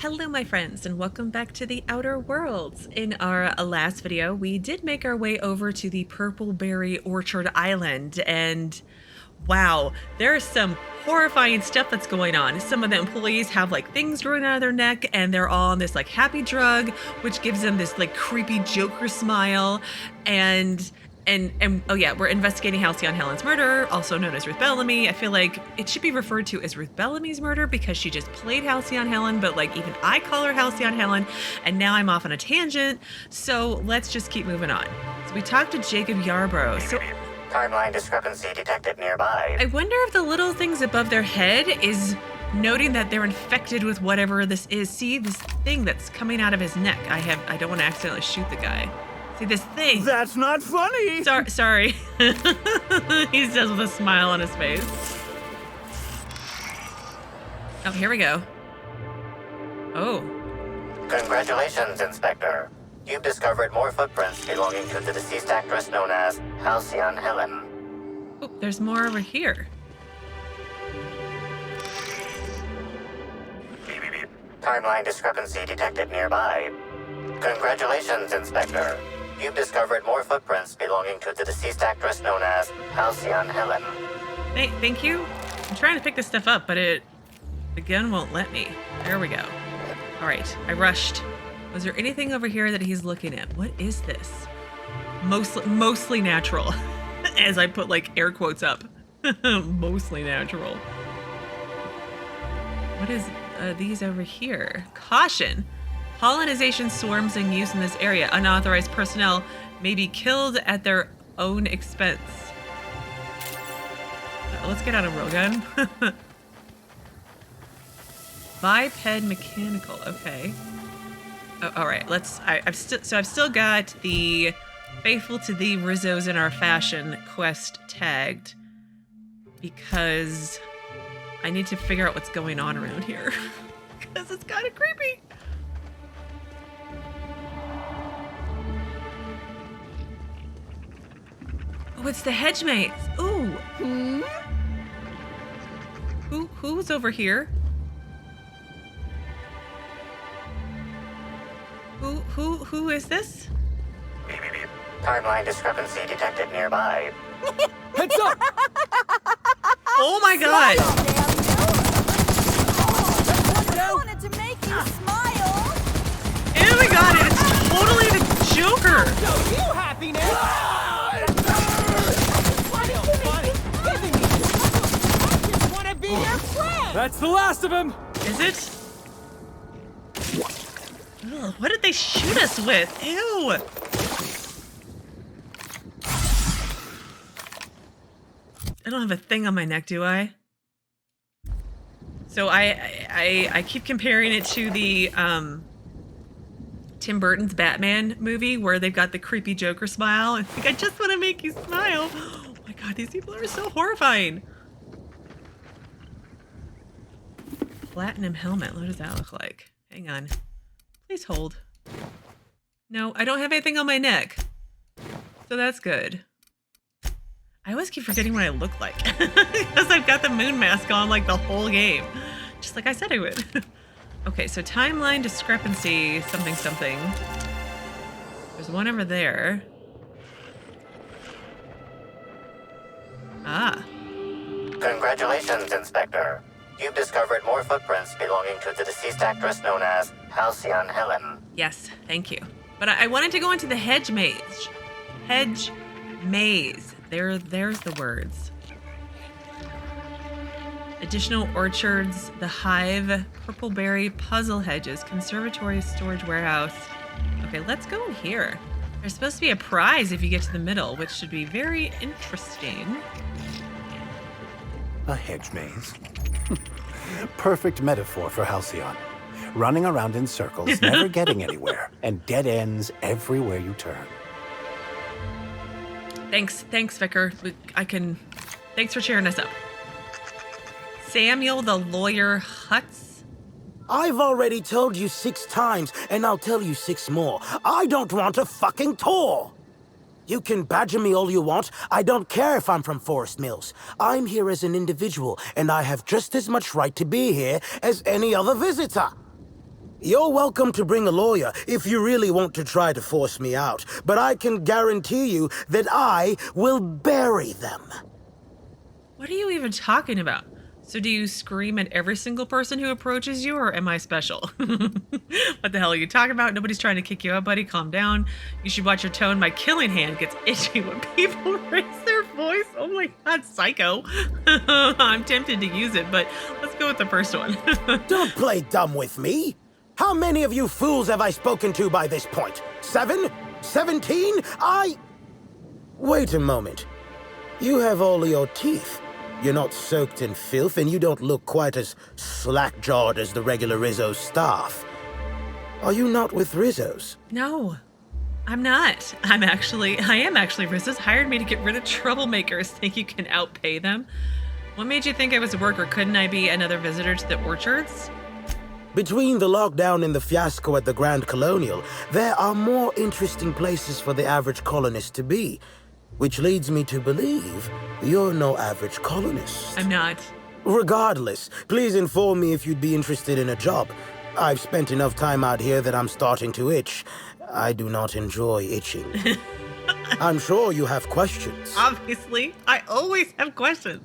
Hello my friends and welcome back to the Outer Worlds. In our last video, we did make our way over to the Purpleberry Orchard Island and wow, there's some horrifying stuff that's going on. Some of the employees have like things growing out of their neck and they're all on this like happy drug, which gives them this like creepy Joker smile and oh yeah, we're investigating Halcyon Helen's murder, also known as Ruth Bellamy. I feel like it should be referred to as Ruth Bellamy's murder because she just played Halcyon Helen, but like even I call her Halcyon Helen, and now I'm off on a tangent. So let's just keep moving on. So we talked to Jacob Yarbough. So timeline discrepancy detected nearby. I wonder if the little things above their head is noting that they're infected with whatever this is. See this thing that's coming out of his neck. I don't want to accidentally shoot the guy. See this thing. That's not funny. Sorry. He says with a smile on his face. Oh, here we go. Oh. Congratulations, Inspector. You've discovered more footprints belonging to the deceased actress known as Halcyon Helen. Oh, there's more over here. Timeline discrepancy detected nearby. Congratulations, Inspector. You've discovered more footprints belonging to the deceased actress known as Halcyon Helen. Hey, thank you. I'm trying to pick this stuff up, but the gun won't let me. There we go. All right, I rushed. Was there anything over here that he's looking at? What is this? Mostly natural, as I put like air quotes up. Mostly natural. What is these over here? Caution. Pollinization swarms in use in this area. Unauthorized personnel may be killed at their own expense. Let's get out a railgun. Biped mechanical. Okay. Oh, all right. I've still got the faithful to thee Rizzos in our fashion quest tagged because I need to figure out what's going on around here because it's kind of creepy. Oh, it's the Hedge Maze. Ooh. Who's over here? Who is this? Timeline discrepancy detected nearby. Heads up! Oh my god! I wanted to make you smile. Oh my god, it's totally the Joker! So you happy now? That's the last of him! Is it? Ugh, what did they shoot us with? Ew! I don't have a thing on my neck, do I? So I keep comparing it to the Tim Burton's Batman movie where they've got the creepy Joker smile. I think I just want to make you smile. Oh my god, these people are so horrifying. Platinum helmet. What does that look like? Hang on. Please hold. No, I don't have anything on my neck. So that's good. I always keep forgetting what I look like. Because I've got the moon mask on like the whole game. Just like I said I would. Okay, so timeline discrepancy something. There's one over there. Ah. Congratulations, Inspector. You've discovered more footprints belonging to the deceased actress known as Halcyon Helen. Yes, thank you. But I wanted to go into the Hedge Maze. Hedge Maze. There's the words. Additional orchards, the hive, Purpleberry, Puzzlehedges, Conservatory, storage warehouse. Okay, let's go in here. There's supposed to be a prize if you get to the middle, which should be very interesting. A hedge maze. Perfect metaphor for Halcyon. Running around in circles, never getting anywhere, and dead ends everywhere you turn. Thanks, Vicar. Thanks for cheering us up. Samuel the lawyer Hutz. I've already told you 6 times, and I'll tell you 6 more. I don't want a fucking tour! You can badger me all you want. I don't care if I'm from Forest Mills. I'm here as an individual, and I have just as much right to be here as any other visitor. You're welcome to bring a lawyer if you really want to try to force me out, but I can guarantee you that I will bury them. What are you even talking about? So do you scream at every single person who approaches you, or am I special? What the hell are you talking about? Nobody's trying to kick you out, buddy. Calm down. You should watch your tone. My killing hand gets itchy when people raise their voice. Oh my god, psycho. I'm tempted to use it, but let's go with the first one. Don't play dumb with me. How many of you fools have I spoken to by this point? 7? 17? Wait a moment. You have all your teeth. You're not soaked in filth, and you don't look quite as slack-jawed as the regular Rizzo's staff. Are you not with Rizzo's? No, I'm not. I am actually. Rizzo's hired me to get rid of troublemakers. Think you can outpay them? What made you think I was a worker? Couldn't I be another visitor to the orchards? Between the lockdown and the fiasco at the Grand Colonial, there are more interesting places for the average colonist to be. Which leads me to believe you're no average colonist. I'm not. Regardless, please inform me if you'd be interested in a job. I've spent enough time out here that I'm starting to itch. I do not enjoy itching. I'm sure you have questions. Obviously, I always have questions.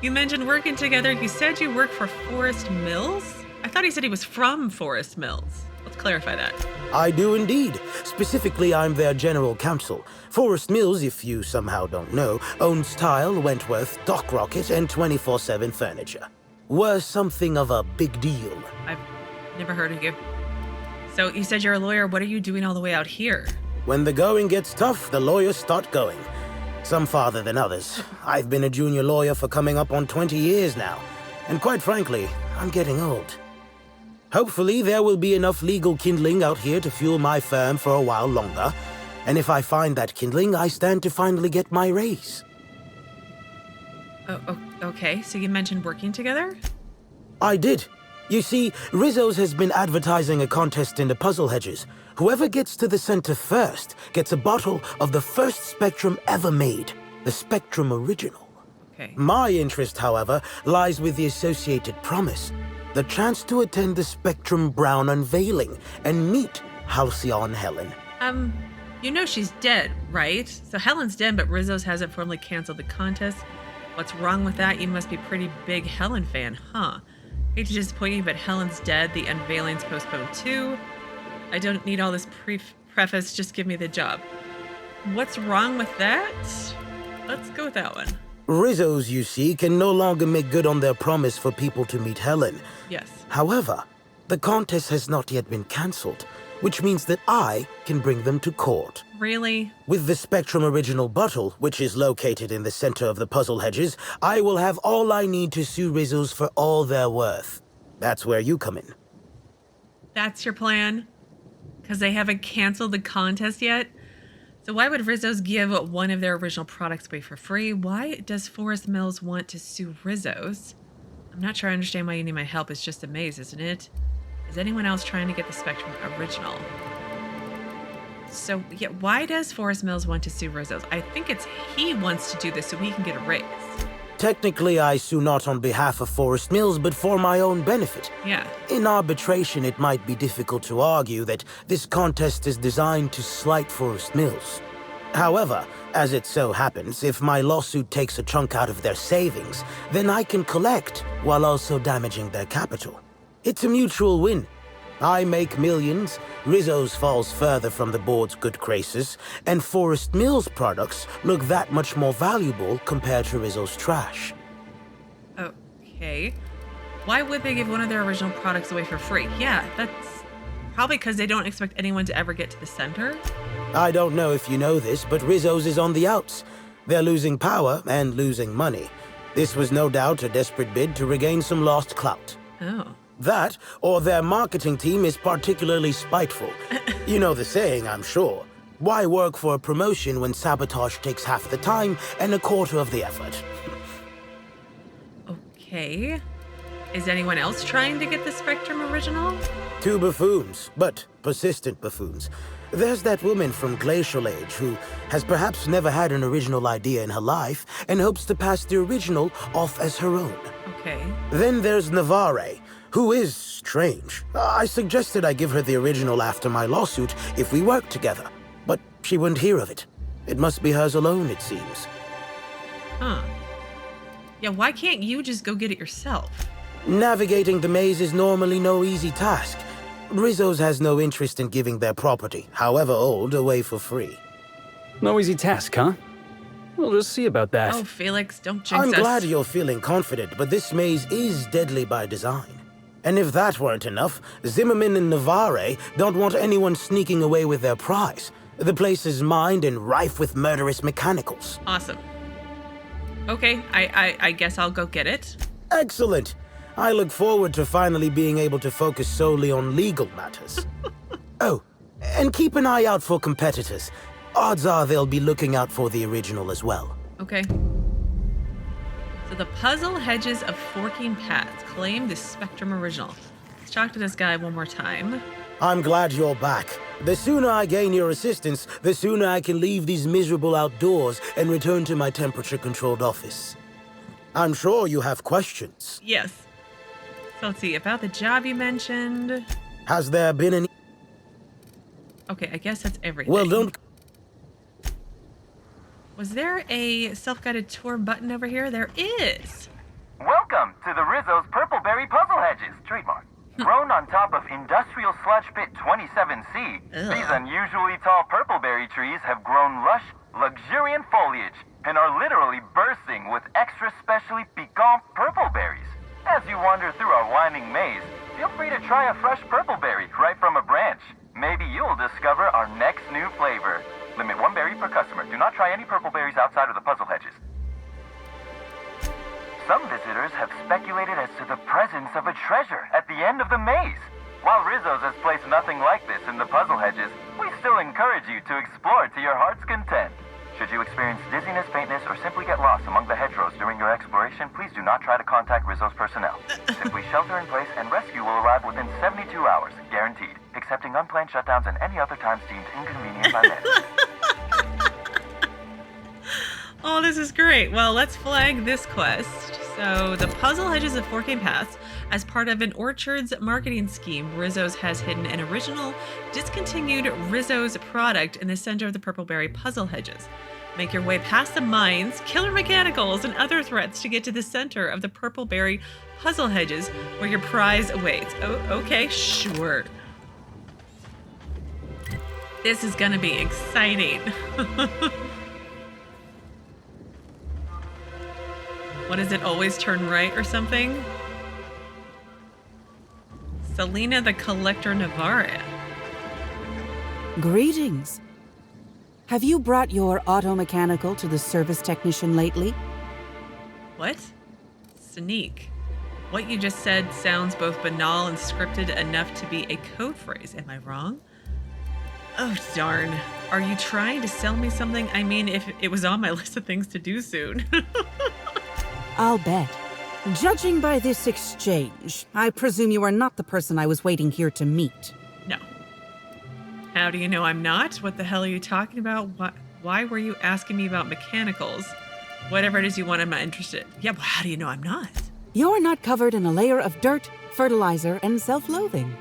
You mentioned working together. You said you work for Forest Mills? I thought he said he was from Forest Mills. Let's clarify that. I do indeed. Specifically, I'm their general counsel. Forest Mills, if you somehow don't know, owns Tile, Wentworth, Dock Rocket, and 24/7 Furniture. We're something of a big deal. I've never heard of you. So you said you're a lawyer. What are you doing all the way out here? When the going gets tough, the lawyers start going. Some farther than others. I've been a junior lawyer for coming up on 20 years now. And quite frankly, I'm getting old. Hopefully, there will be enough legal kindling out here to fuel my firm for a while longer. And if I find that kindling, I stand to finally get my raise. Oh, okay. So you mentioned working together? I did. You see, Rizzo's has been advertising a contest in the Puzzlehedges. Whoever gets to the center first gets a bottle of the first Spectrum ever made, the Spectrum Original. Okay. My interest, however, lies with the associated promise. The chance to attend the Spectrum Brown unveiling and meet Halcyon Helen. You know she's dead, right? So Helen's dead, but Rizzo's hasn't formally canceled the contest. What's wrong with that? You must be a pretty big Helen fan, huh? Hate to disappoint you, but Helen's dead. The unveiling's postponed too. I don't need all this preface. Just give me the job. What's wrong with that? Let's go with that one. Rizzo's, you see, can no longer make good on their promise for people to meet Helen. Yes. However, the contest has not yet been cancelled, which means that I can bring them to court. Really? With the Spectrum Original bottle, which is located in the center of the Puzzlehedges, I will have all I need to sue Rizzo's for all they're worth. That's where you come in. That's your plan? Because they haven't canceled the contest yet? So why would Rizzo's give one of their original products away for free? Why does Forest Mills want to sue Rizzo's? I'm not sure I understand why you need my help. It's just a maze, isn't it? Is anyone else trying to get the Spectrum Original? So, yeah, why does Forest Mills want to sue Rizzo's? I think it's he wants to do this so he can get a raise. Technically, I sue not on behalf of Forest Mills, but for my own benefit. Yeah. In arbitration, it might be difficult to argue that this contest is designed to slight Forest Mills. However, as it so happens, if my lawsuit takes a chunk out of their savings, then I can collect while also damaging their capital. It's a mutual win. I make millions, Rizzo's falls further from the board's good graces, and Forest Mills products look that much more valuable compared to Rizzo's trash. Okay. Why would they give one of their original products away for free? Yeah, that's probably because they don't expect anyone to ever get to the center. I don't know if you know this, but Rizzo's is on the outs. They're losing power and losing money. This was no doubt a desperate bid to regain some lost clout. Oh. That, or their marketing team is particularly spiteful. You know the saying, I'm sure. Why work for a promotion when sabotage takes half the time and a quarter of the effort? Okay. Is anyone else trying to get the Spectrum Original? 2 buffoons, but persistent buffoons. There's that woman from Glacial Age who has perhaps never had an original idea in her life and hopes to pass the original off as her own. Okay. Then there's Navarre, who is strange. I suggested I give her the original after my lawsuit if we worked together, but she wouldn't hear of it. It must be hers alone, it seems. Huh. Yeah, why can't you just go get it yourself? Navigating the maze is normally no easy task. Rizzo's has no interest in giving their property, however old, away for free. No easy task, huh? We'll just see about that. Oh, Felix, don't jinx I'm us. glad you're feeling confident, but this maze is deadly by design. And if that weren't enough, Zimmerman and Navarre don't want anyone sneaking away with their prize. The place is mined and rife with murderous mechanicals. Awesome. Okay, I guess I'll go get it. Excellent. I look forward to finally being able to focus solely on legal matters. Oh, and keep an eye out for competitors. Odds are they'll be looking out for the original as well. Okay. So the Puzzlehedges of Forking Paths claim the Spectrum original. Let's talk to this guy one more time. I'm glad you're back. The sooner I gain your assistance, the sooner I can leave these miserable outdoors and return to my temperature-controlled office. I'm sure you have questions. Yes. So let's see, about the job you mentioned. Has there been any... Okay, I guess that's everything. Well, don't... Was there a self-guided tour button over here? There is. Welcome to the Rizzo's Purpleberry Puzzlehedges, trademark. Grown on top of Industrial Sludge Pit 27C, these unusually tall purpleberry trees have grown lush, luxuriant foliage and are literally bursting with extra specially piquant purpleberries. As you wander through our winding maze, feel free to try a fresh purpleberry right from a branch. Maybe you'll discover our next new flavor. Limit 1 berry per customer. Do not try any purpleberries outside of the Puzzlehedges. Some visitors have speculated as to the presence of a treasure at the end of the maze. While Rizzo's has placed nothing like this in the Puzzlehedges, we still encourage you to explore to your heart's content. Should you experience dizziness, faintness, or simply get lost among the hedgerows during your exploration, please do not try to contact Rizzo's personnel. Simply shelter in place and rescue will arrive within 72 hours, guaranteed, excepting unplanned shutdowns and any other times deemed inconvenient by management. Oh, this is great. Well, let's flag this quest. So, the Puzzlehedges of Forking Paths, as part of an Orchard's marketing scheme, Rizzo's has hidden an original, discontinued Rizzo's product in the center of the Purpleberry Puzzlehedges. Make your way past the mines, killer mechanicals, and other threats to get to the center of the Purpleberry Puzzlehedges, where your prize awaits. Oh, okay, sure. This is gonna be exciting. What does it always turn right or something? Salina the Collector Navarre. Greetings. Have you brought your auto-mechanical to the service technician lately? What? Sneak. What you just said sounds both banal and scripted enough to be a code phrase. Am I wrong? Oh, darn. Are you trying to sell me something? I mean, if it was on my list of things to do soon. I'll bet. Judging by this exchange, I presume you are not the person I was waiting here to meet. No. How do you know I'm not? What the hell are you talking about? Why were you asking me about mechanicals? Whatever it is you want, I'm not interested. Yeah, well, how do you know I'm not? You're not covered in a layer of dirt, fertilizer, and self-loathing.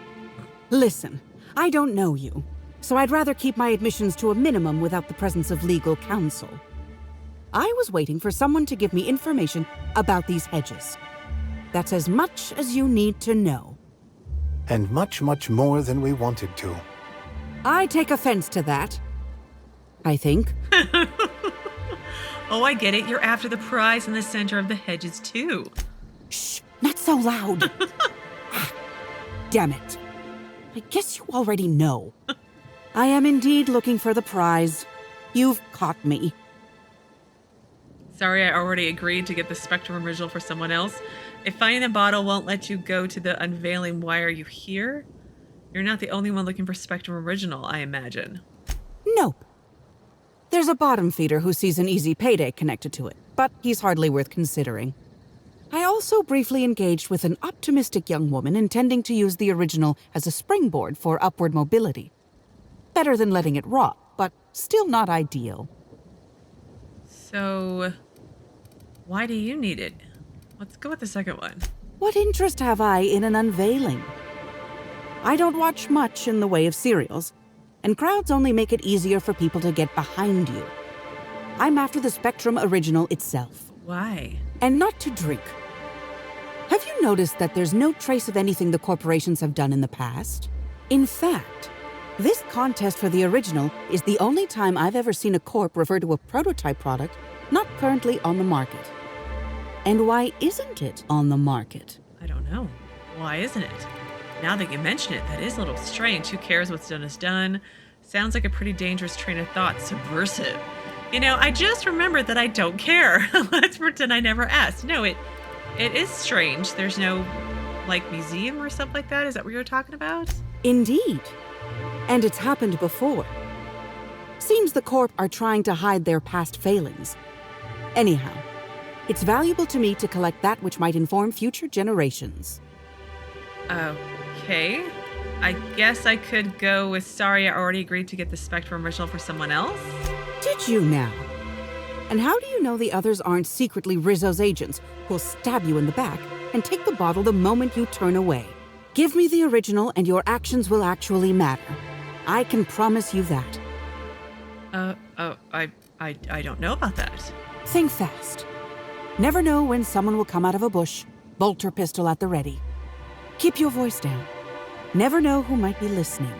Listen, I don't know you, so I'd rather keep my admissions to a minimum without the presence of legal counsel. I was waiting for someone to give me information about these hedges. That's as much as you need to know. And much, much more than we wanted to. I take offense to that. I think. Oh, I get it. You're after the prize in the center of the hedges, too. Shh, not so loud. Damn it. I guess you already know. I am indeed looking for the prize. You've caught me. Sorry, I already agreed to get the Spectrum original for someone else. If finding the bottle won't let you go to the unveiling, why are you here? You're not the only one looking for Spectrum original, I imagine. Nope. There's a bottom feeder who sees an easy payday connected to it, but he's hardly worth considering. I also briefly engaged with an optimistic young woman intending to use the original as a springboard for upward mobility. Better than letting it rot, but still not ideal. So, why do you need it? Let's go with the second one. What interest have I in an unveiling? I don't watch much in the way of serials, and crowds only make it easier for people to get behind you. I'm after the Spectrum original itself. Why? And not to drink. Have you noticed that there's no trace of anything the corporations have done in the past? In fact, this contest for the original is the only time I've ever seen a corp refer to a prototype product not currently on the market. And why isn't it on the market? I don't know. Why isn't it? Now that you mention it, that is a little strange. Who cares? What's done is done. Sounds like a pretty dangerous train of thought. Subversive. You know, I just remembered that I don't care. Let's pretend I never asked. No, it is strange. There's no, like, museum or something like that. Is that what you're talking about? Indeed. And it's happened before. Seems the Corp are trying to hide their past failings. Anyhow, it's valuable to me to collect that which might inform future generations. Okay. I guess I could go with sorry I already agreed to get the Spectrum original for someone else. Did you now? And how do you know the others aren't secretly Rizzo's agents who'll stab you in the back and take the bottle the moment you turn away? Give me the original and your actions will actually matter. I can promise you that. I don't know about that. Think fast. Never know when someone will come out of a bush, bolter pistol at the ready. Keep your voice down. Never know who might be listening.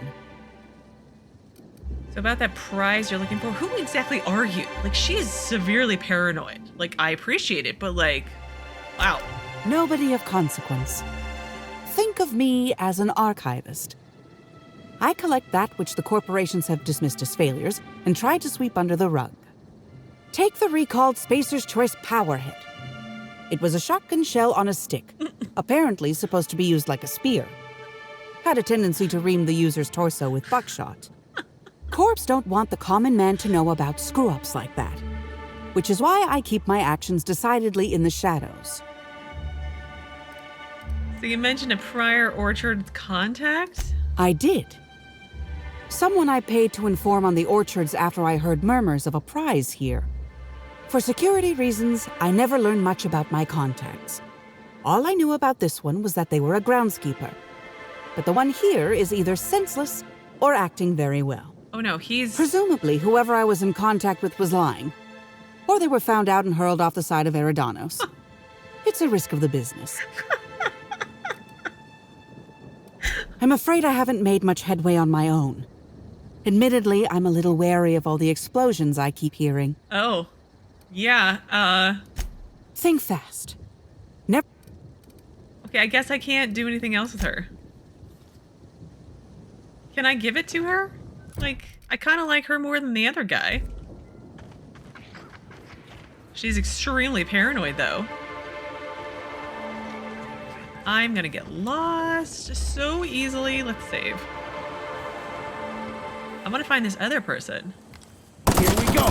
So about that prize you're looking for, who exactly are you? Like, she is severely paranoid. Like, I appreciate it, but like, wow. Nobody of consequence. Think of me as an archivist. I collect that which the corporations have dismissed as failures and try to sweep under the rug. Take the recalled Spacer's Choice Powerhead. It was a shotgun shell on a stick, apparently supposed to be used like a spear. Had a tendency to ream the user's torso with buckshot. Corps don't want the common man to know about screw-ups like that, which is why I keep my actions decidedly in the shadows. So you mentioned a prior orchard contact? I did. Someone I paid to inform on the orchards after I heard murmurs of a prize here. For security reasons, I never learned much about my contacts. All I knew about this one was that they were a groundskeeper. But the one here is either senseless or acting very well. Oh no, he's... Presumably, whoever I was in contact with was lying. Or they were found out and hurled off the side of Eridanos. It's a risk of the business. I'm afraid I haven't made much headway on my own. Admittedly, I'm a little wary of all the explosions I keep hearing. Oh. Yeah, Think fast. Never... Okay, I guess I can't do anything else with her. Can I give it to her? Like, I kind of like her more than the other guy. She's extremely paranoid, though. I'm gonna get lost so easily. Let's save. I want to find this other person. Here we go.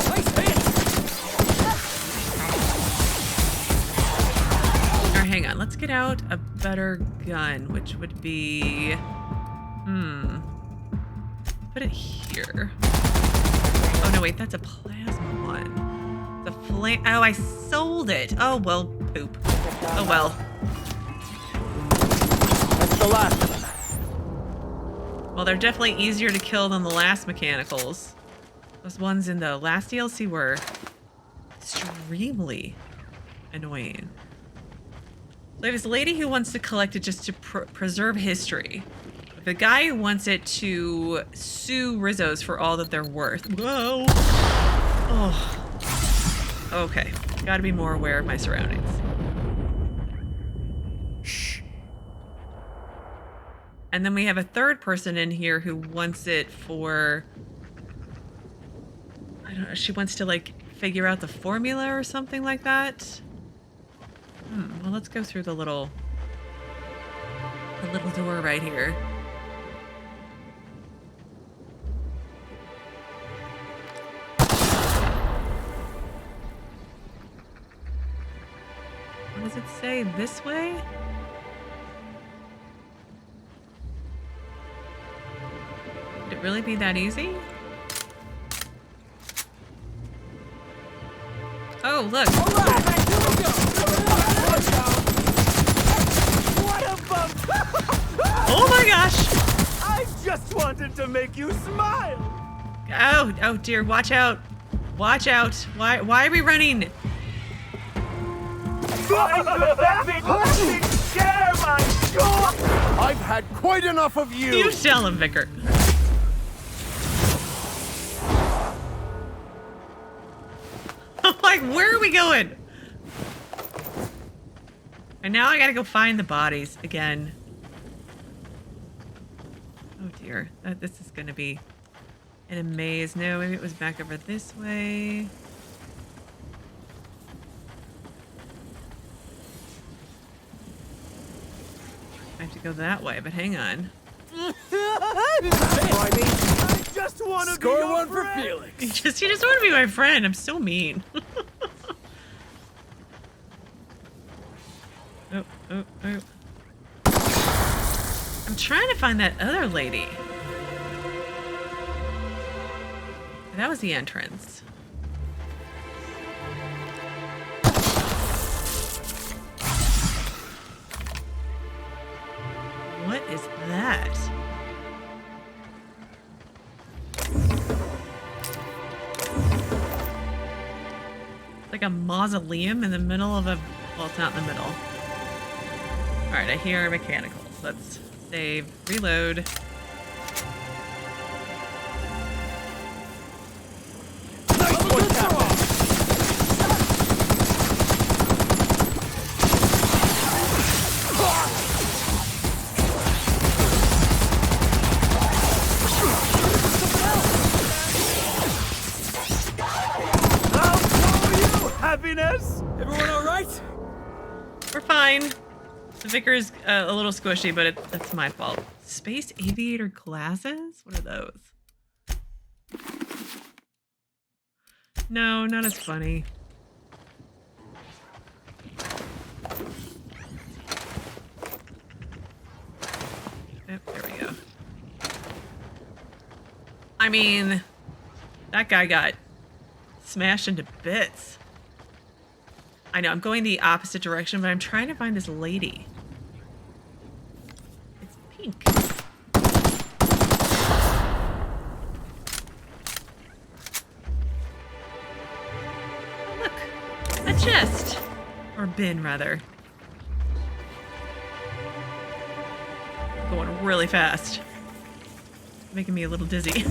Alright, hang on. Let's get out a better gun, which would be... Put it here. Oh, no, wait. That's a plasma one. The flame... Oh, I sold it. Oh, well, poop. Oh, well. That's the last of them. Well, they're definitely easier to kill than the last mechanicals. Those ones in the last DLC were extremely annoying. There's this lady who wants to collect it just to preserve history. The guy who wants it to sue Rizzo's for all that they're worth. Whoa! Oh. Okay. Gotta be more aware of my surroundings. Shh. And then we have a third person in here who wants it for... I don't know, she wants to, like, figure out the formula or something like that. Well, let's go through the little door right here. What does it say? This way? Could it really be that easy? Oh, look. wanted to make you smile. Oh dear, watch out. Watch out. Why are we running? I've had quite enough of you. You tell him, Vicar. Like, where are we going? And now I gotta go find the bodies again. Oh dear, this is gonna be in a maze. No, maybe it was back over this way. I have to go that way, but hang on. I just want to Score be one your for friend. Felix. You just want to be my friend. I'm so mean. Oh. I'm trying to find that other lady. That was the entrance. What is that? Like a mausoleum in the middle of a... Well, it's not in the middle. Alright, I hear mechanicals. Let's save, reload. Happiness? Everyone all right? We're fine. The Vicar's a little squishy, but that's my fault. Space aviator glasses? What are those? No, not as funny. Yep, there we go. I mean, that guy got smashed into bits. I know, I'm going the opposite direction, but I'm trying to find this lady. It's pink. Look, a chest. Or bin, rather. Going really fast. Making me a little dizzy.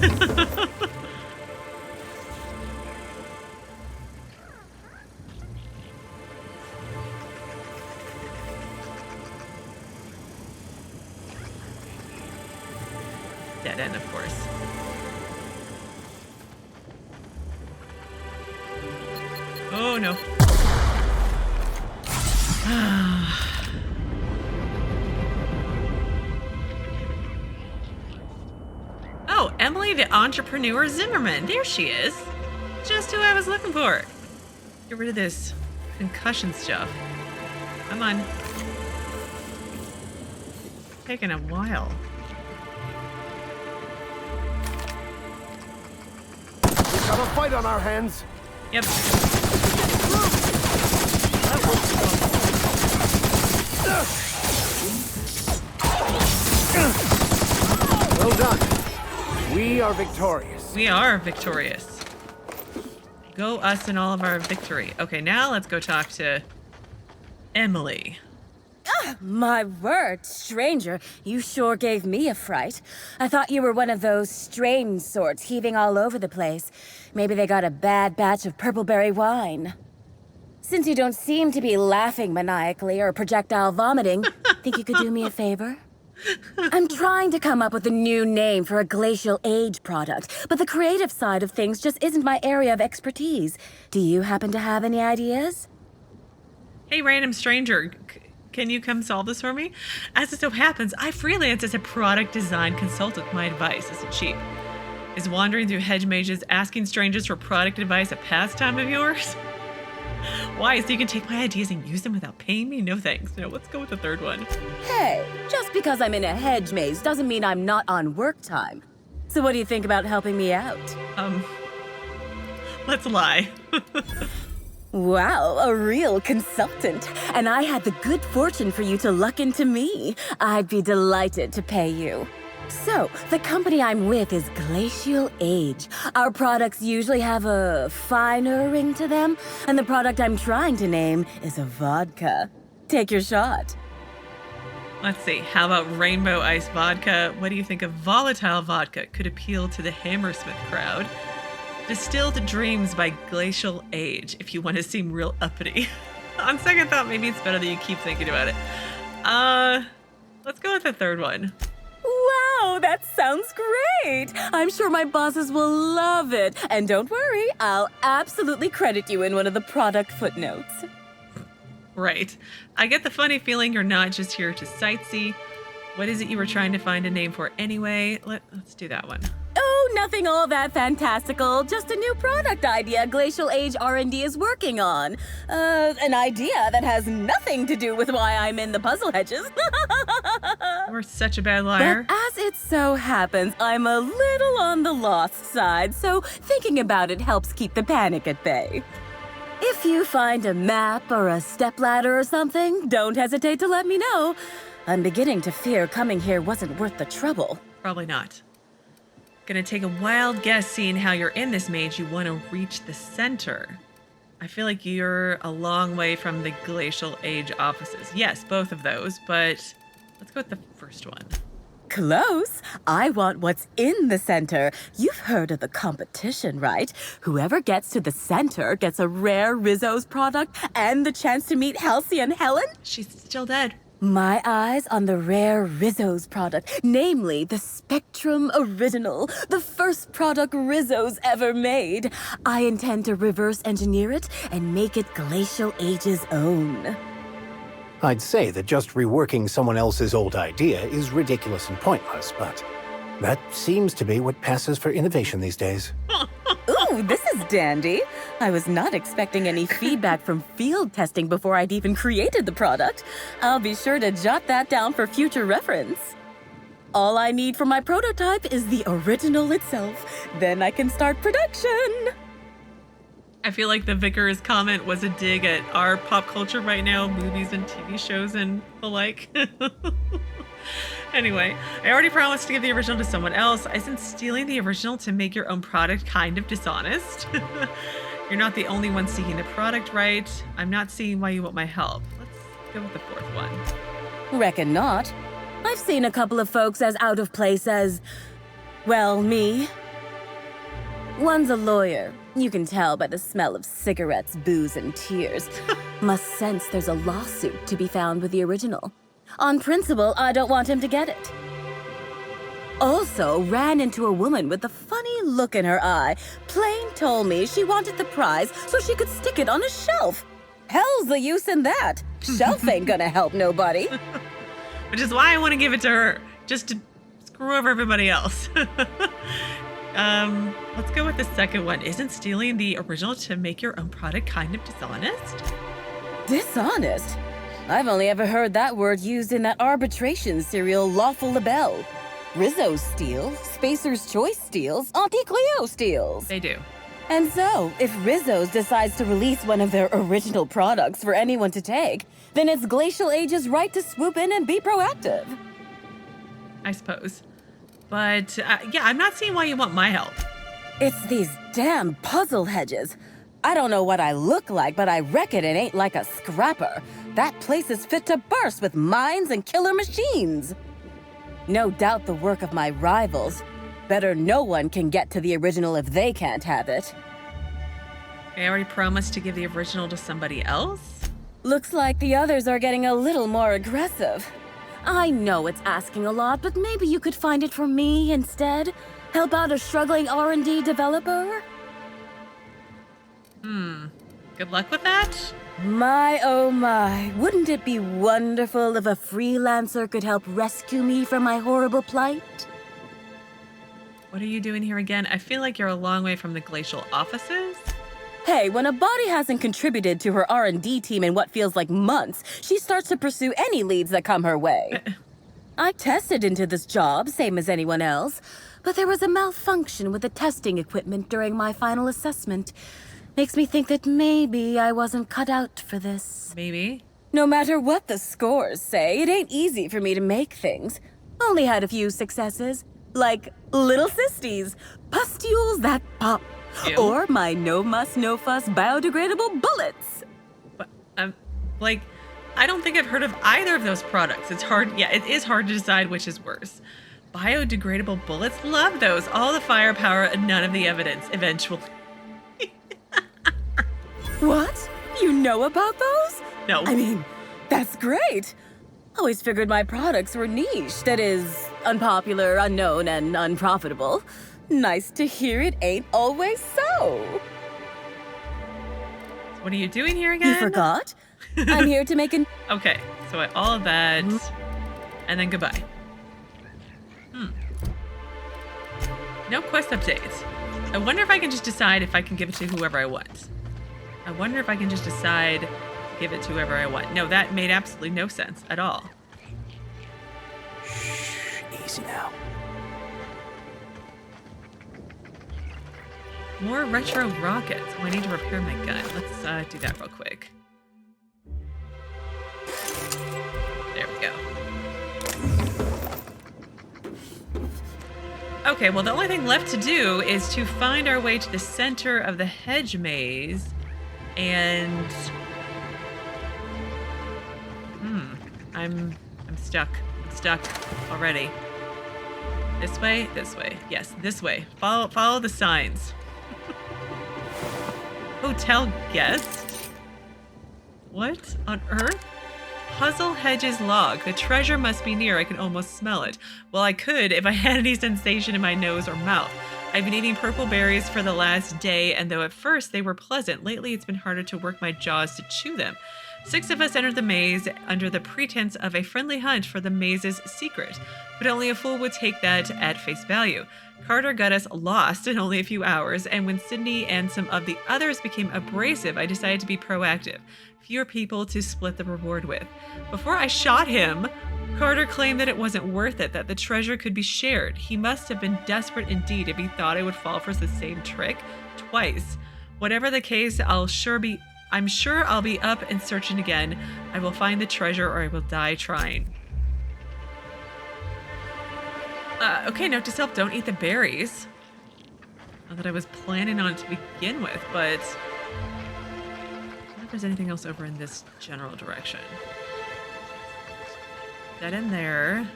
Dead end, of course. Oh no. Oh, Emily the Entrepeneur Zimmerman. There she is. Just who I was looking for. Get rid of this concussion stuff. Come on. Taking a while. We've got a fight on our hands. Yep. Well done. We are victorious. We are victorious. Go us and all of our victory. Okay, now let's go talk to Emily. My word, stranger, you sure gave me a fright. I thought you were one of those strange sorts heaving all over the place. Maybe they got a bad batch of purpleberry wine. Since you don't seem to be laughing maniacally or projectile vomiting, think you could do me a favor? I'm trying to come up with a new name for a glacial age product, but the creative side of things just isn't my area of expertise. Do you happen to have any ideas? Hey, random stranger. Can you come solve this for me? As it so happens, I freelance as a product design consultant. My advice isn't cheap. Is wandering through hedge mazes asking strangers for product advice a pastime of yours? Why? So you can take my ideas and use them without paying me? No thanks. No, let's go with the third one. Hey, just because I'm in a hedge maze doesn't mean I'm not on work time. So what do you think about helping me out? Let's lie. Wow, a real consultant. And I had the good fortune for you to luck into me. I'd be delighted to pay you. So, the company I'm with is Glacial Age. Our products usually have a finer ring to them, and the product I'm trying to name is a vodka. Take your shot. Let's see. How about Rainbow Ice Vodka? What do you think of volatile vodka? Could appeal to the Hammersmith crowd. Distilled Dreams by Glacial Age, if you want to seem real uppity. On second thought, maybe it's better that you keep thinking about it. Let's go with the third one. Wow, that sounds great! I'm sure my bosses will love it. And don't worry, I'll absolutely credit you in one of the product footnotes. Right. I get the funny feeling you're not just here to sightsee. What is it you were trying to find a name for anyway? Let's do that one. Oh, nothing all that fantastical. Just a new product idea Glacial Age R&D is working on. An idea that has nothing to do with why I'm in the Puzzlehedges. You're such a bad liar. But as it so happens, I'm a little on the lost side, so thinking about it helps keep the panic at bay. If you find a map or a stepladder or something, don't hesitate to let me know. I'm beginning to fear coming here wasn't worth the trouble. Probably not. Gonna take a wild guess seeing how you're in this maze. You want to reach the center. I feel like you're a long way from the Glacial Age offices. Yes, both of those, but let's go with the first one. Close. I want what's in the center. You've heard of the competition, right? Whoever gets to the center gets a rare Rizzo's product and the chance to meet Halcyon Helen. She's still dead. My eyes on the rare Rizzo's product, namely the Spectrum Original, the first product Rizzo's ever made. I intend to reverse engineer it and make it Glacial Age's own. I'd say that just reworking someone else's old idea is ridiculous and pointless, but that seems to be what passes for innovation these days. Ooh, this is dandy. I was not expecting any feedback from field testing before I'd even created the product. I'll be sure to jot that down for future reference. All I need for my prototype is the original itself. Then I can start production. I feel like the Vicar's comment was a dig at our pop culture right now, movies and TV shows and the like. Anyway, I already promised to give the original to someone else. Isn't stealing the original to make your own product kind of dishonest? You're not the only one seeking the product right. I'm not seeing why you want my help. Let's go with the fourth one. Reckon not. I've seen a couple of folks as out of place as, well, me. One's a lawyer. You can tell by the smell of cigarettes, booze, and tears. Must sense there's a lawsuit to be found with the original. On principle, I don't want him to get it. Also, ran into a woman with a funny look in her eye. Plain told me she wanted the prize so she could stick it on a shelf. Hell's the use in that. Shelf ain't gonna help nobody. Which is why I want to give it to her, just to screw over everybody else. Let's go with the second one. Isn't stealing the original to make your own product kind of dishonest? Dishonest? I've only ever heard that word used in that arbitration serial Lawful Labelle. Rizzo steals, Spacer's Choice steals, Auntie Cleo steals. They do. And so, if Rizzo's decides to release one of their original products for anyone to take, then it's Glacial Age's right to swoop in and be proactive. I suppose. But, yeah, I'm not seeing why you want my help. It's these damn Puzzlehedges. I don't know what I look like, but I reckon it ain't like a scrapper. That place is fit to burst with mines and killer machines. No doubt the work of my rivals. Better no one can get to the original if they can't have it. I already promised to give the original to somebody else? Looks like the others are getting a little more aggressive. I know it's asking a lot, but maybe you could find it for me instead? Help out a struggling R&D developer? Good luck with that? My, oh my. Wouldn't it be wonderful if a freelancer could help rescue me from my horrible plight? What are you doing here again? I feel like you're a long way from the glacial offices. Hey, when a body hasn't contributed to her R&D team in what feels like months, she starts to pursue any leads that come her way. I tested into this job, same as anyone else, but there was a malfunction with the testing equipment during my final assessment. Makes me think that maybe I wasn't cut out for this. Maybe. No matter what the scores say, it ain't easy for me to make things. Only had a few successes, like little cysties, pustules that pop, Ew. or my no muss, no fuss biodegradable bullets. But like, I don't think I've heard of either of those products. It's hard. Yeah, it is hard to decide which is worse. Biodegradable bullets, love those. All the firepower and none of the evidence. Eventually. What? You know about those? No. I mean, that's great. Always figured my products were niche. That is, unpopular, unknown, and unprofitable. Nice to hear it ain't always so. What are you doing here again? You forgot? I'm here to make an... Okay, so all of that, and then goodbye. No quest updates. I wonder if I can just decide if I can give it to whoever I want. I wonder if I can just decide to give it to whoever I want. No, that made absolutely no sense at all. Shh, easy now. More retro rockets. Oh, I need to repair my gun. Let's do that real quick. There we go. Okay, well, the only thing left to do is to find our way to the center of the hedge maze, and I'm stuck. I'm stuck already. This way, this way. Yes, this way. Follow the signs. Hotel guest? What on earth? Puzzlehedges log. The treasure must be near. I can almost smell it. Well, I could if I had any sensation in my nose or mouth. I've been eating purple berries for the last day, and though at first they were pleasant, lately it's been harder to work my jaws to chew them. 6 of us entered the maze under the pretense of a friendly hunt for the maze's secret, but only a fool would take that at face value. Carter got us lost in only a few hours, and when Sydney and some of the others became abrasive, I decided to be proactive. Fewer people to split the reward with. Before I shot him, Carter claimed that it wasn't worth it, that the treasure could be shared. He must have been desperate indeed if he thought I would fall for the same trick twice. Whatever the case, I'm sure I'll be up and searching again. I will find the treasure or I will die trying. Okay, note to self, don't eat the berries. Not that I was planning on it to begin with, but I wonder if there's anything else over in this general direction. That in there.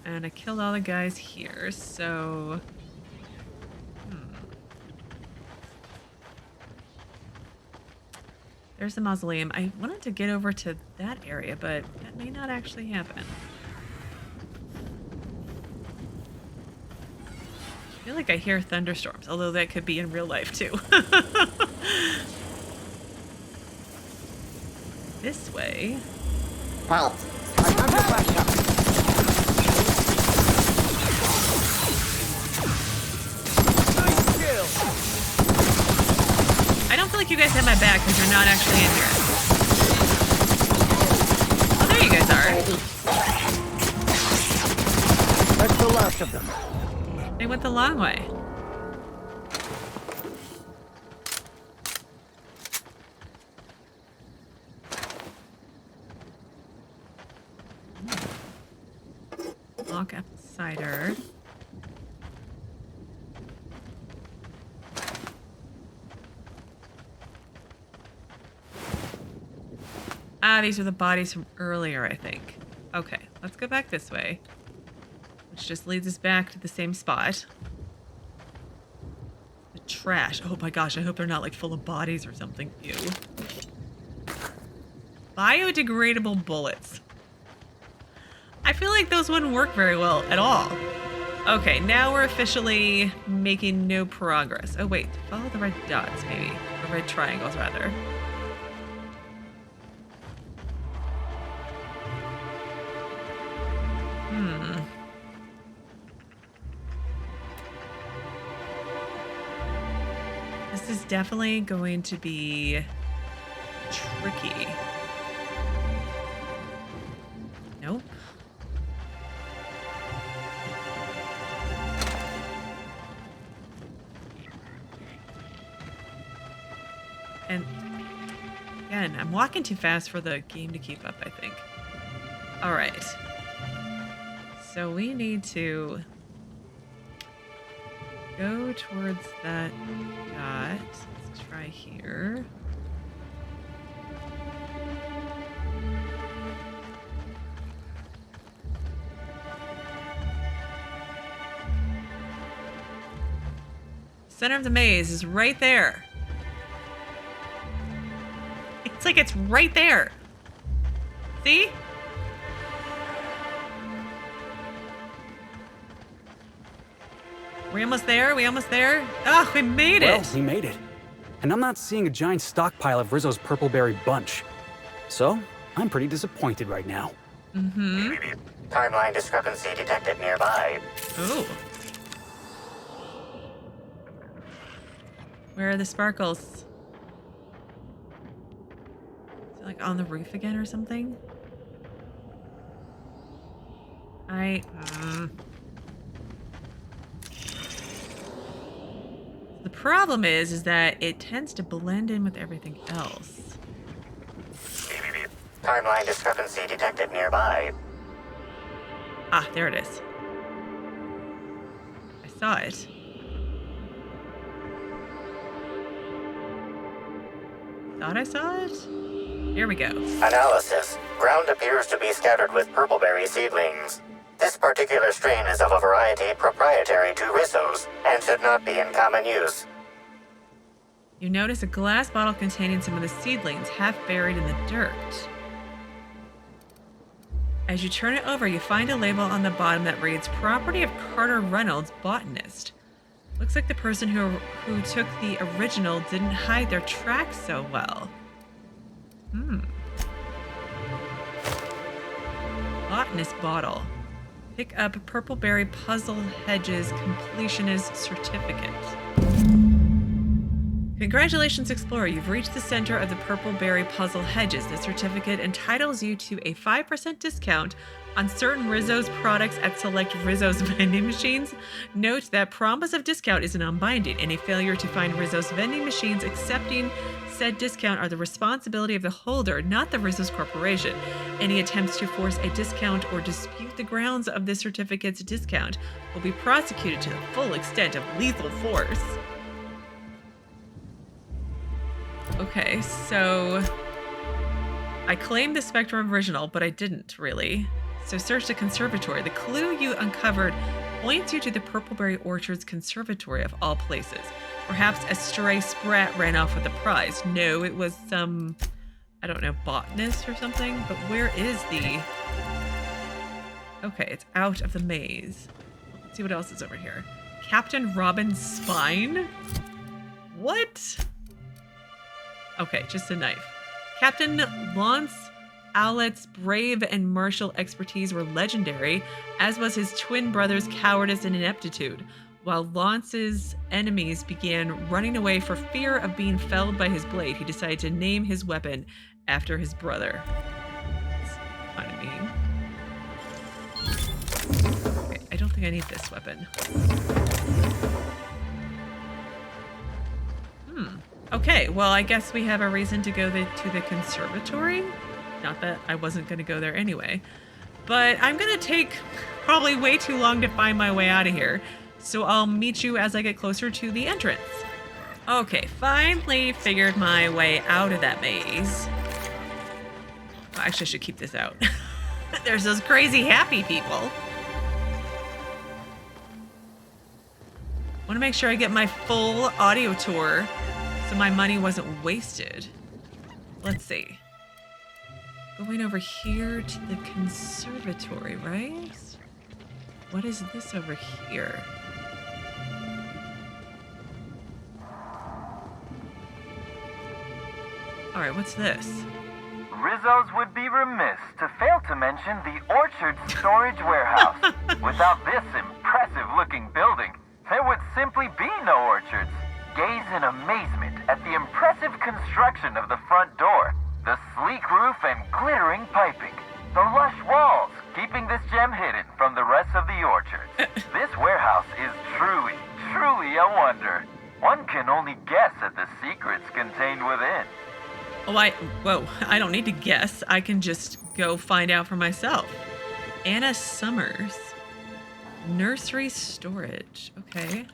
And I killed all the guys here, so... There's the mausoleum. I wanted to get over to that area, but that may not actually happen. I feel like I hear thunderstorms, although that could be in real life too. This way. Halt. I have your backup. Nice kill. I don't feel like you guys have my back because you're not actually in here. Oh, there you guys are. That's the last of them. They went the long way. Lock apple cider. Ah, these are the bodies from earlier, I think. Okay, let's go back this way. Which just leads us back to the same spot. The trash. Oh my gosh, I hope they're not like full of bodies or something. Ew. Biodegradable bullets. I feel like those wouldn't work very well at all. Okay, now we're officially making no progress. Oh wait, follow the red dots maybe. Or red triangles rather. This is definitely going to be tricky. Nope. And again, I'm walking too fast for the game to keep up, I think. All right. So we need to go towards that dot. Let's try here. Center of the maze is right there. It's like it's right there. See? We almost there? We almost there? Oh, we made it! Well, we made it. And I'm not seeing a giant stockpile of Rizzo's Purpleberry bunch. So, I'm pretty disappointed right now. Mm-hmm. Timeline discrepancy detected nearby. Ooh. Where are the sparkles? Is it like on the roof again or something? The problem is that it tends to blend in with everything else. Timeline discrepancy detected nearby. Ah, there it is. I saw it. Thought I saw it? Here we go. Analysis. Ground appears to be scattered with purpleberry seedlings. This particular strain is of a variety proprietary to Rizzo's and should not be in common use. You notice a glass bottle containing some of the seedlings half buried in the dirt. As you turn it over, you find a label on the bottom that reads, Property of Carter Reynolds, Botanist. Looks like the person who took the original didn't hide their tracks so well. Botanist bottle. Pick up Purpleberry Puzzlehedges Completionist Certificate. Congratulations, Explorer. You've reached the center of the Purpleberry Puzzlehedges. The certificate entitles you to a 5% discount on certain Rizzo's products at select Rizzo's vending machines. Note that promise of discount is non-binding. Any failure to find Rizzo's vending machines accepting said discount are the responsibility of the holder, not the Rizzo's Corporation. Any attempts to force a discount or dispute the grounds of this certificate's discount will be prosecuted to the full extent of lethal force. Okay, so I claimed the Spectrum original, but I didn't really. So search the Conservatory. The clue you uncovered points you to the Purpleberry Orchard's Conservatory of all places. Perhaps a stray sprat ran off with the prize. No, it was some, I don't know, botanist or something. But where is the... Okay, it's out of the maze. Let's see what else is over here. Captain Robin's spine? What? Okay, just a knife. Captain Lance Owlet's brave and martial expertise were legendary, as was his twin brother's cowardice and ineptitude. While Lance's enemies began running away for fear of being felled by his blade, he decided to name his weapon after his brother. That's kind of mean. Okay, I don't think I need this weapon. Okay, well, I guess we have a reason to go to the conservatory. Not that I wasn't going to go there anyway. But I'm going to take probably way too long to find my way out of here. So I'll meet you as I get closer to the entrance. Okay, finally figured my way out of that maze. Well, actually, I should keep this out. There's those crazy happy people. Want to make sure I get my full audio tour so my money wasn't wasted. Let's see. Going over here to the conservatory, right? What is this over here? Alright, what's this? Rizzo's would be remiss to fail to mention the Orchard Storage Warehouse. Without this impressive-looking building, there would simply be no orchards. Gaze in amazement at the impressive construction of the front door, the sleek roof and glittering piping, the lush walls keeping this gem hidden from the rest of the orchard. This warehouse is truly, truly a wonder. One can only guess at the secrets contained within. Oh, I don't need to guess. I can just go find out for myself. Anna Summers. Nursery storage. Okay.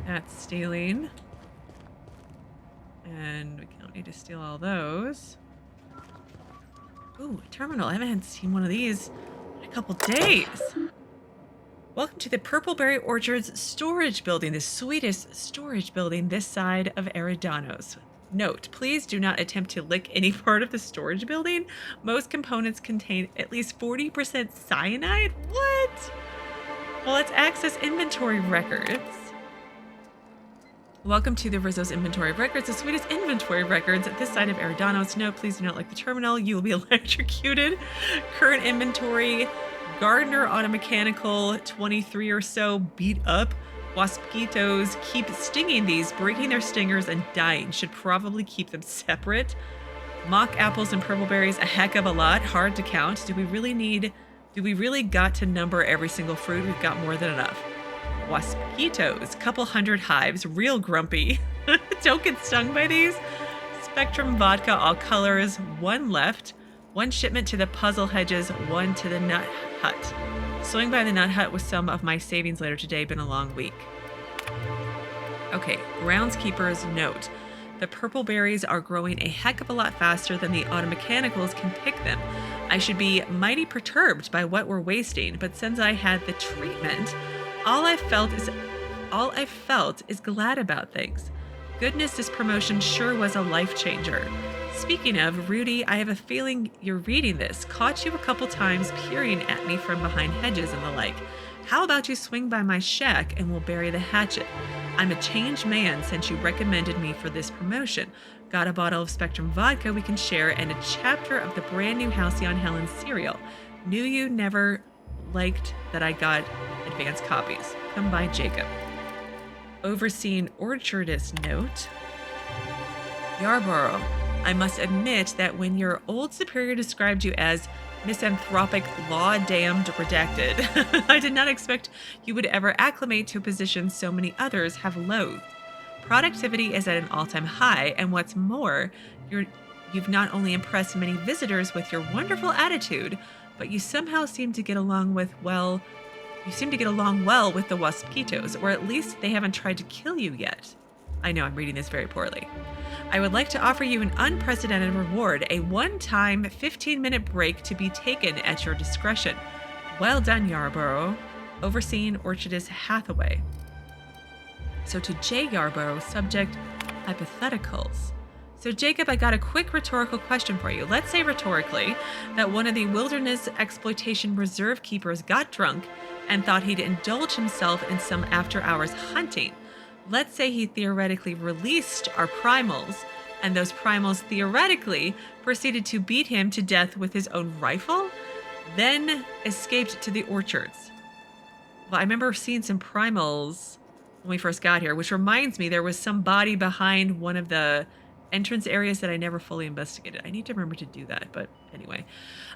That's stealing. And we don't need to steal all those. Ooh, a terminal. I haven't seen one of these in a couple days. Welcome to the Purpleberry Orchard's storage building, the sweetest storage building this side of Eridanos. Note, please do not attempt to lick any part of the storage building. Most components contain at least 40% cyanide. What? Well, let's access inventory records. Welcome to the Rizzo's Inventory of Records, the sweetest inventory of records at this side of Eridanos. No, please do not like the terminal. You will be electrocuted. Current inventory, Gardner Automechanical, 23 or so, beat up. Waspitos keep stinging these, breaking their stingers and dying. Should probably keep them separate. Mock apples and purple berries, a heck of a lot. Hard to count. Do we really got to number every single fruit? We've got more than enough. Waspitos, couple hundred hives, real grumpy. Don't get stung by these. Spectrum vodka, all colors, one left. One shipment to the Puzzlehedges, one to the Nut Hut. Swing by the Nut Hut with some of my savings later today. Been a long week. Okay, Groundskeeper's note. The purple berries are growing a heck of a lot faster than the automechanicals can pick them. I should be mighty perturbed by what we're wasting, but since I had the treatment, all I felt is glad about things. Goodness, this promotion sure was a life changer. Speaking of, Rudy, I have a feeling you're reading this. Caught you a couple times peering at me from behind hedges and the like. How about you swing by my shack and we'll bury the hatchet? I'm a changed man since you recommended me for this promotion. Got a bottle of Spectrum vodka we can share and a chapter of the brand new Halcyon Helen cereal. Knew you never liked that I got advanced copies. Come by, Jacob. Overseeing orchardist note. Yarbough, I must admit that when your old superior described you as misanthropic, law-damned redacted, I did not expect you would ever acclimate to a position so many others have loathed. Productivity is at an all-time high, and what's more, you've not only impressed many visitors with your wonderful attitude, but you somehow seem to get along well with the Waspitos, or at least they haven't tried to kill you yet. I know I'm reading this very poorly. I would like to offer you an unprecedented reward, a one-time 15-minute break to be taken at your discretion. Well done, Yarbough. Overseeing Orchardist Hathaway. So to J. Yarbough, subject hypotheticals. So Jacob, I got a quick rhetorical question for you. Let's say rhetorically that one of the Wilderness Exploitation Reserve keepers got drunk and thought he'd indulge himself in some after-hours hunting. Let's say he theoretically released our primals, and those primals theoretically proceeded to beat him to death with his own rifle, then escaped to the orchards. Well, I remember seeing some primals when we first got here, which reminds me there was some body behind one of the entrance areas that I never fully investigated. I need to remember to do that, but anyway.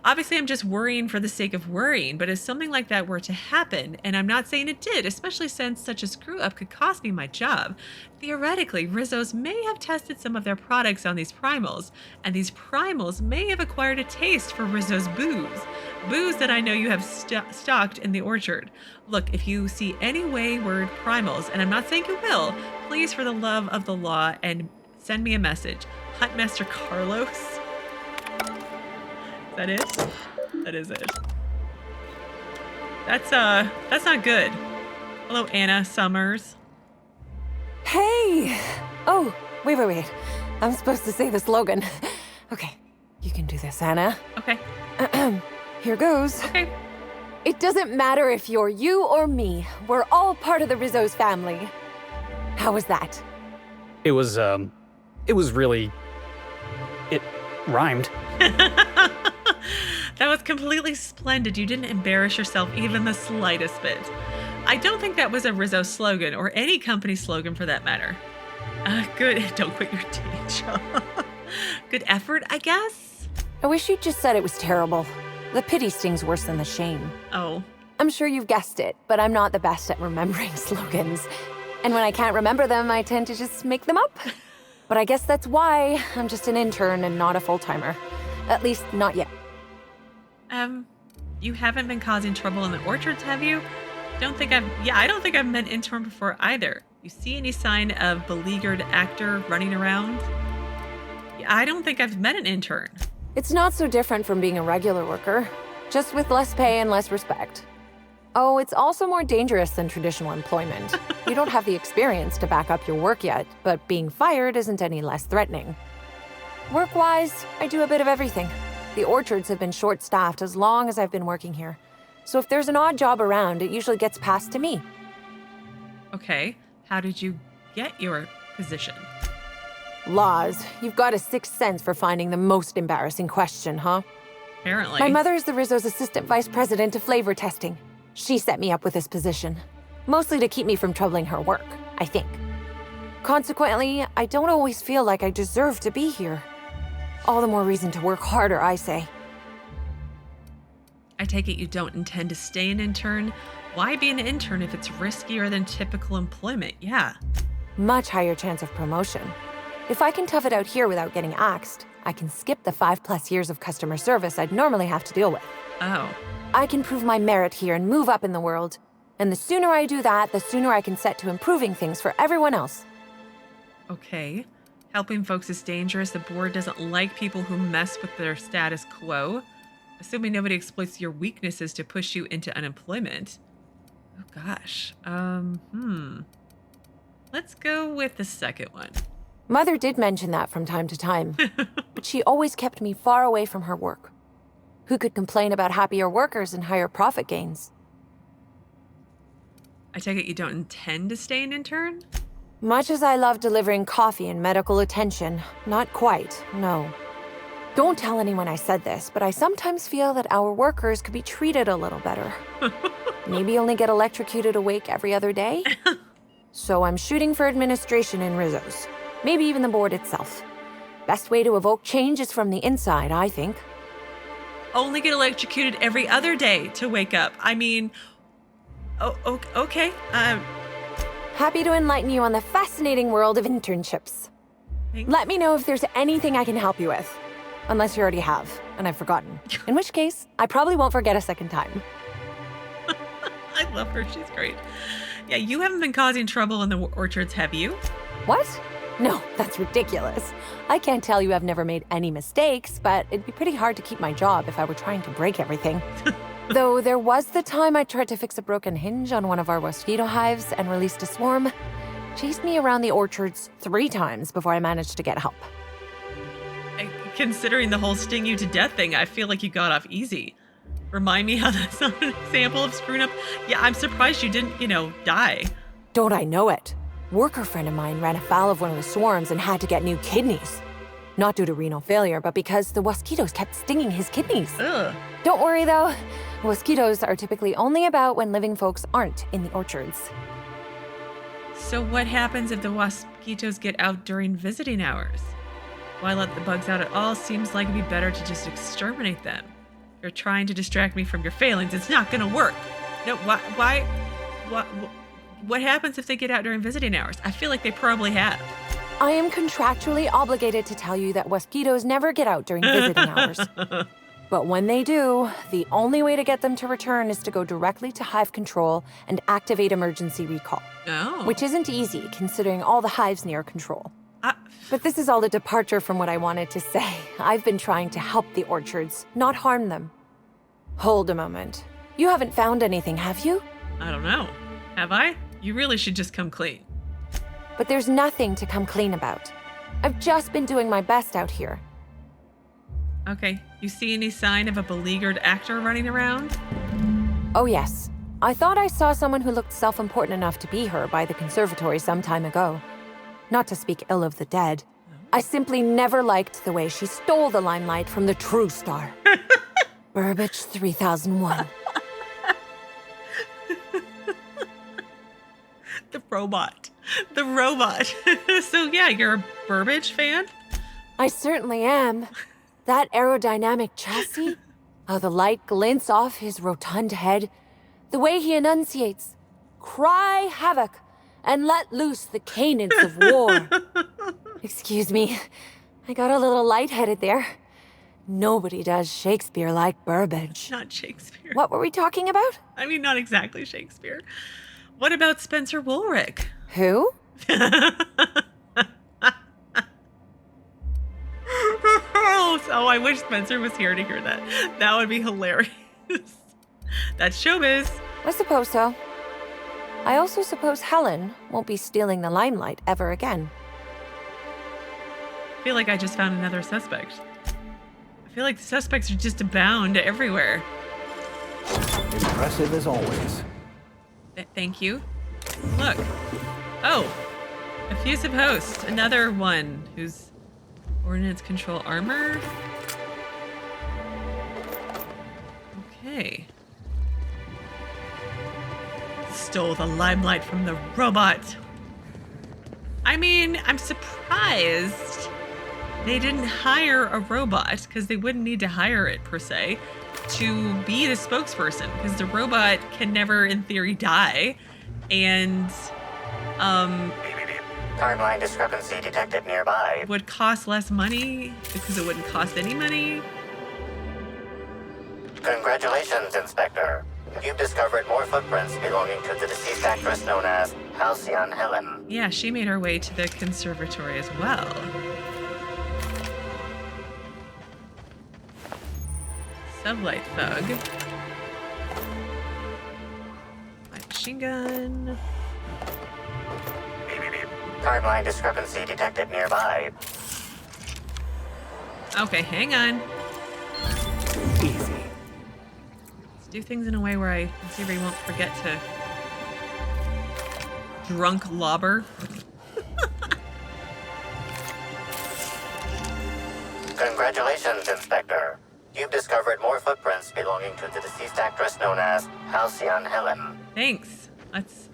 Obviously, I'm just worrying for the sake of worrying, but if something like that were to happen, and I'm not saying it did, especially since such a screw-up could cost me my job, theoretically, Rizzo's may have tested some of their products on these primals, and these primals may have acquired a taste for Rizzo's booze. Booze that I know you have stocked in the orchard. Look, if you see any wayward primals, and I'm not saying you will, please, for the love of the law, and send me a message. Huntmaster Carlos. Is that it? That is it. That's not good. Hello, Anna Summers. Hey! Oh, wait. I'm supposed to say the slogan. Okay, you can do this, Anna. Okay. Here goes. Okay. It doesn't matter if you're you or me. We're all part of the Rizzo's family. How was that? It was really... It rhymed. That was completely splendid. You didn't embarrass yourself even the slightest bit. I don't think that was a Rizzo slogan, or any company slogan for that matter. Good. Don't quit your day job. Good effort, I guess. I wish you'd just said it was terrible. The pity stings worse than the shame. Oh. I'm sure you've guessed it, but I'm not the best at remembering slogans. And when I can't remember them, I tend to just make them up. But I guess that's why I'm just an intern and not a full-timer. At least, not yet. You haven't been causing trouble in the orchards, have you? I don't think I've met an intern before either. You see any sign of beleaguered actor running around? Yeah, I don't think I've met an intern. It's not so different from being a regular worker, just with less pay and less respect. Oh, it's also more dangerous than traditional employment. You don't have the experience to back up your work yet, but being fired isn't any less threatening. Work-wise, I do a bit of everything. The orchards have been short-staffed as long as I've been working here. So if there's an odd job around, it usually gets passed to me. Okay, how did you get your position? Laws, you've got a sixth sense for finding the most embarrassing question, huh? Apparently. My mother is the Rizzo's assistant vice president of flavor testing. She set me up with this position, mostly to keep me from troubling her work, I think. Consequently, I don't always feel like I deserve to be here. All the more reason to work harder, I say. I take it you don't intend to stay an intern? Why be an intern if it's riskier than typical employment? Yeah. Much higher chance of promotion. If I can tough it out here without getting axed, I can skip the 5+ years of customer service I'd normally have to deal with. Oh. I can prove my merit here and move up in the world. And the sooner I do that, the sooner I can set to improving things for everyone else. Okay. Helping folks is dangerous. The board doesn't like people who mess with their status quo. Assuming nobody exploits your weaknesses to push you into unemployment. Oh gosh. Let's go with the second one. Mother did mention that from time to time, but she always kept me far away from her work. Who could complain about happier workers and higher profit gains? I take it you don't intend to stay an intern? Much as I love delivering coffee and medical attention, not quite, no. Don't tell anyone I said this, but I sometimes feel that our workers could be treated a little better. Maybe only get electrocuted awake every other day? So I'm shooting for administration in Rizzo's. Maybe even the board itself. Best way to evoke change is from the inside, I think. Only get electrocuted every other day to wake up. I mean, okay. Happy to enlighten you on the fascinating world of internships. Thanks. Let me know if there's anything I can help you with. Unless you already have, and I've forgotten. In which case, I probably won't forget a second time. I love her. She's great. Yeah, you haven't been causing trouble in the orchards, have you? What? No, that's ridiculous. I can't tell you I've never made any mistakes, but it'd be pretty hard to keep my job if I were trying to break everything. Though there was the time I tried to fix a broken hinge on one of our mosquito hives and released a swarm. Chased me around the orchards 3 times before I managed to get help. Considering the whole sting you to death thing, I feel like you got off easy. Remind me how that's not an example of screwing up. Yeah, I'm surprised you didn't, die. Don't I know it? Worker friend of mine ran afoul of one of the swarms and had to get new kidneys. Not due to renal failure, but because the mosquitoes kept stinging his kidneys. Ugh. Don't worry though, mosquitoes are typically only about when living folks aren't in the orchards. So what happens if the mosquitoes get out during visiting hours? Why let the bugs out at all? Seems like it'd be better to just exterminate them. You're trying to distract me from your failings. It's not gonna work. No, what happens if they get out during visiting hours? I feel like they probably have. I am contractually obligated to tell you that mosquitoes never get out during visiting hours. But when they do, the only way to get them to return is to go directly to hive control and activate emergency recall. Oh. Which isn't easy, considering all the hives near control. But this is all a departure from what I wanted to say. I've been trying to help the orchards, not harm them. Hold a moment. You haven't found anything, have you? I don't know. Have I? You really should just come clean. But there's nothing to come clean about. I've just been doing my best out here. Okay. You see any sign of a beleaguered actor running around? Oh yes. I thought I saw someone who looked self-important enough to be her by the Conservatory some time ago. Not to speak ill of the dead. I simply never liked the way she stole the limelight from the true star. Burbage 3001. The robot. The robot. So yeah, you're a Burbage fan? I certainly am. That aerodynamic chassis? How the light glints off his rotund head. The way he enunciates, "Cry havoc and let loose the cadence of war." Excuse me, I got a little lightheaded there. Nobody does Shakespeare like Burbage. Not Shakespeare. What were we talking about? I mean, not exactly Shakespeare. What about Spencer Woolrich? Who? Oh, I wish Spencer was here to hear that. That would be hilarious. That's showbiz. I suppose so. I also suppose Helen won't be stealing the limelight ever again. I feel like I just found another suspect. I feel like the suspects are just abound everywhere. Impressive as always. Thank you. Look. Oh, effusive host. Another one who's ordnance control armor. Okay. Stole the limelight from the robot. I mean, I'm surprised they didn't hire a robot, because they wouldn't need to hire it per se, to be the spokesperson, because the robot can never, in theory, die. And, Timeline discrepancy detected nearby. would cost less money, because it wouldn't cost any money. Congratulations, Inspector. You've discovered more footprints belonging to the deceased actress known as Halcyon Helen. Yeah, she made her way to the conservatory as well. Sublight thug. Light machine gun. Timeline discrepancy detected nearby. Okay, hang on. Easy. Let's do things in a way where I won't forget to drunk lobber. Congratulations, Inspector. You've discovered more footprints belonging to the deceased actress known as Halcyon Helen. Thanks. Let's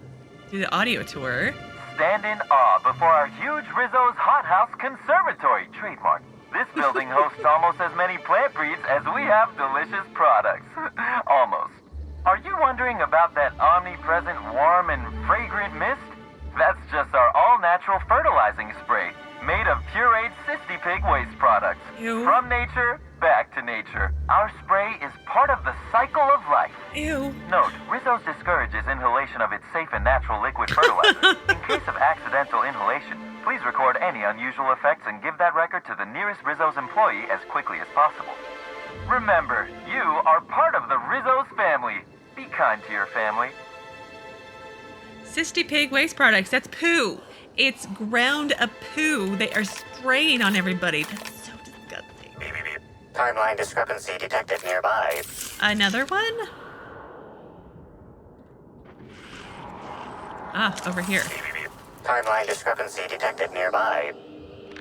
do the audio tour. Stand in awe before our huge Rizzo's Hothouse Conservatory trademark. This building hosts almost as many plant breeds as we have delicious products. Almost. Are you wondering about that omnipresent warm and fragrant mist? That's just our all-natural fertilizing spray, made of pureed Cysty Pig waste products. Ew. From nature, back to nature. Our spray is part of the cycle of life. Ew. Note, Rizzo's discourages inhalation of its safe and natural liquid fertilizer. In case of accidental inhalation, please record any unusual effects and give that record to the nearest Rizzo's employee as quickly as possible. Remember, you are part of the Rizzo's family. Be kind to your family. Cysty Pig waste products. That's poo. It's ground up poo. They are spraying on everybody. That's so disgusting. Timeline discrepancy detected nearby. Another one? Ah, over here. Timeline discrepancy detected nearby.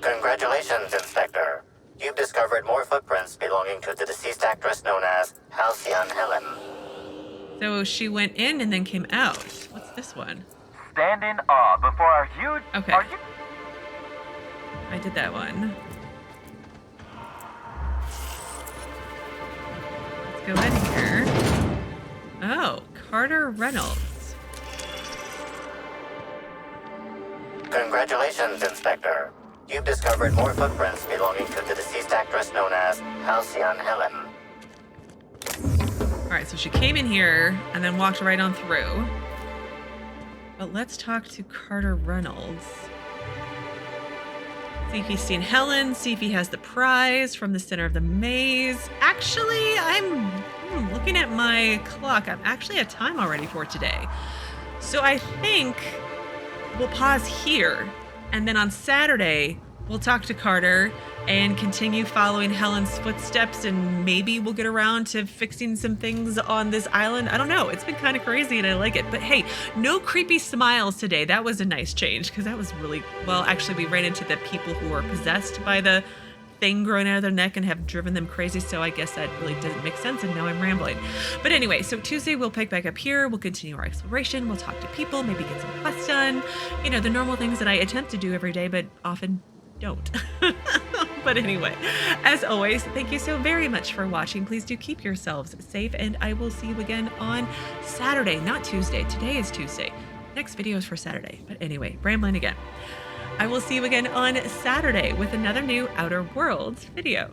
Congratulations, Inspector. You've discovered more footprints belonging to the deceased actress known as Halcyon Helen. So she went in and then came out. What's this one? Stand in awe before our huge... Okay. Are you... I did that one. Let's go in here. Oh, Carter Reynolds. Congratulations, Inspector. You've discovered more footprints belonging to the deceased actress known as Halcyon Helen. All right, so she came in here and then walked right on through. But let's talk to Carter Reynolds. See if he's seen Helen, see if he has the prize from the center of the maze. Actually, I'm looking at my clock. I'm actually at time already for today. So I think we'll pause here. And then on Saturday, we'll talk to Carter and continue following Helen's footsteps, and maybe we'll get around to fixing some things on this island. I don't know. It's been kind of crazy and I like it. But hey, no creepy smiles today. That was a nice change, because that was really, well, actually we ran into the people who are possessed by the thing growing out of their neck and have driven them crazy. So I guess that really doesn't make sense, and now I'm rambling. But anyway, so Tuesday we'll pick back up here. We'll continue our exploration. We'll talk to people, maybe get some quests done. You know, the normal things that I attempt to do every day, but often don't. But anyway, as always, thank you so very much for watching. Please do keep yourselves safe, and I will see you again on Saturday, not Tuesday. Today is Tuesday. Next video is for Saturday. But anyway, rambling again. I will see you again on Saturday with another new Outer Worlds video.